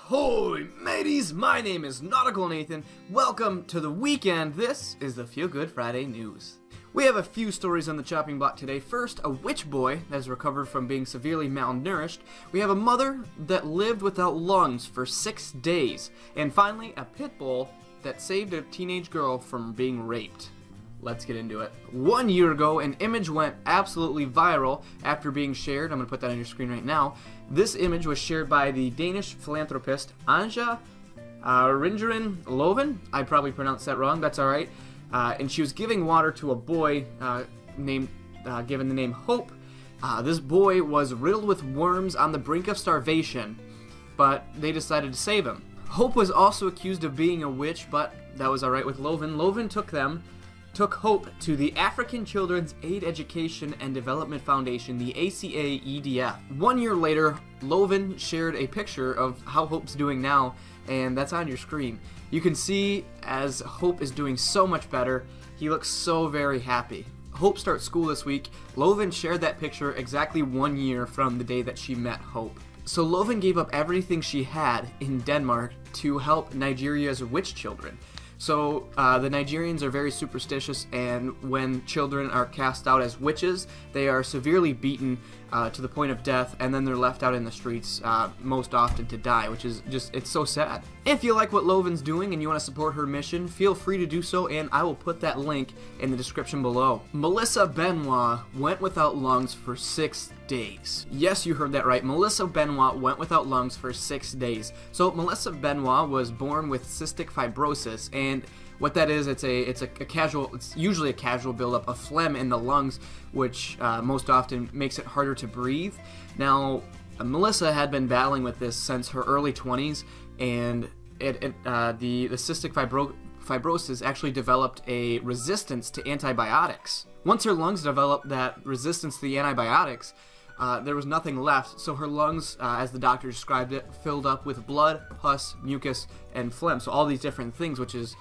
Ahoy, mateys! My name is Nautical Nathan. Welcome to the weekend. This is the Feel Good Friday News. We have a few stories on the chopping block today. First, a witch boy that has recovered from being severely malnourished. We have a mother that lived without lungs for 6 days. And finally, a pit bull that saved a teenage girl from being raped. Let's get into it. 1 year ago, an image went absolutely viral after being shared. I'm going to put that on your screen right now. This image was shared by the Danish philanthropist Anja Ringeren Loven. I probably pronounced that wrong. That's all right. And she was giving water to a boy given the name Hope. This boy was riddled with worms on the brink of starvation, but they decided to save him. Hope was also accused of being a witch, but that was all right with Loven. Loven took Hope to the African Children's Aid Education and Development Foundation, the ACA-EDF. 1 year later, Loven shared a picture of how Hope's doing now, and that's on your screen. You can see as Hope is doing so much better, he looks so very happy. Hope starts school this week. Loven shared that picture exactly 1 year from the day that she met Hope. So Loven gave up everything she had in Denmark to help Nigeria's witch children. So the Nigerians are very superstitious, and when children are cast out as witches, they are severely beaten to the point of death, and then they're left out in the streets most often to die, which is it's so sad. If you like what Loven's doing and you want to support her mission, feel free to do so, and I will put that link in the description below. Melissa Benoit went without lungs for 6 days. Yes, you heard that right. Melissa Benoit went without lungs for 6 days. So Melissa Benoit was born with cystic fibrosis, and what that is, it's usually a casual buildup of phlegm in the lungs, which most often makes it harder to breathe. Now, Melissa had been battling with this since her early 20s, and the cystic fibrosis actually developed a resistance to antibiotics. Once her lungs developed that resistance to the antibiotics, there was nothing left, so her lungs, as the doctor described it, filled up with blood, pus, mucus, and phlegm. So all these different things, which is,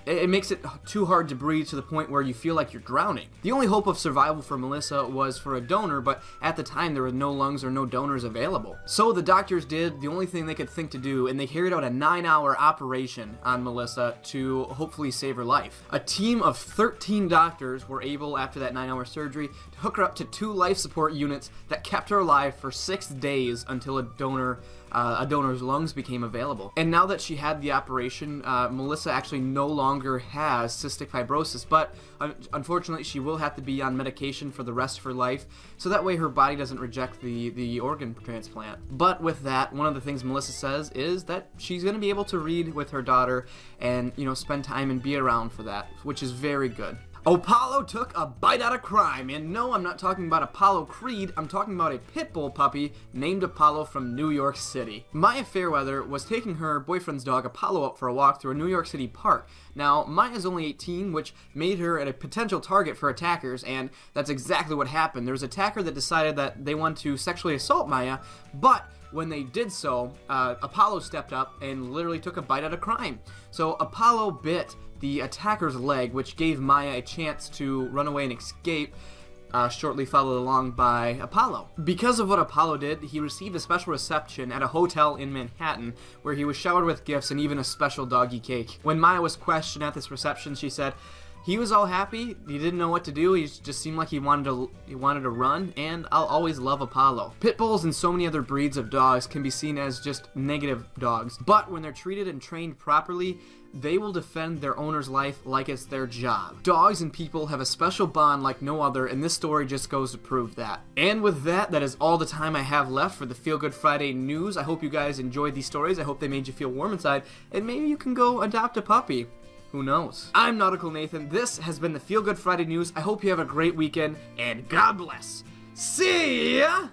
it makes it too hard to breathe to the point where you feel like you're drowning. The only hope of survival for Melissa was for a donor, but at the time there were no lungs or no donors available. So the doctors did the only thing they could think to do, and they carried out a 9-hour operation on Melissa to hopefully save her life. A team of 13 doctors were able, after that 9-hour surgery, to hook her up to 2 life support units that kept her alive for 6 days until a donor's lungs became available. And now that she had the operation, Melissa actually no longer has cystic fibrosis, but unfortunately she will have to be on medication for the rest of her life, so that way her body doesn't reject the organ transplant. But with that, one of the things Melissa says is that she's going to be able to read with her daughter and, you know, spend time and be around for that, which is very good. Apollo took a bite out of crime, and no, I'm not talking about Apollo Creed, I'm talking about a pit bull puppy named Apollo from New York City. Maya Fairweather was taking her boyfriend's dog Apollo out for a walk through a New York City park. Now, Maya's only 18, which made her a potential target for attackers, and that's exactly what happened. There was an attacker that decided that they wanted to sexually assault Maya, but when they did so, Apollo stepped up and literally took a bite out of crime. So Apollo bit the attacker's leg, which gave Maya a chance to run away and escape, shortly followed along by Apollo. Because of what Apollo did, he received a special reception at a hotel in Manhattan, where he was showered with gifts and even a special doggy cake. When Maya was questioned at this reception, she said he was all happy, he didn't know what to do, he just seemed like he wanted to run, and I'll always love Apollo. Pit bulls and so many other breeds of dogs can be seen as just negative dogs, but when they're treated and trained properly, they will defend their owner's life like it's their job. Dogs and people have a special bond like no other, and this story just goes to prove that. And with that, that is all the time I have left for the Feel Good Friday news. I hope you guys enjoyed these stories. I hope they made you feel warm inside, and maybe you can go adopt a puppy. Who knows? I'm Nautical Nathan. This has been the Feel Good Friday news. I hope you have a great weekend, and God bless. See ya!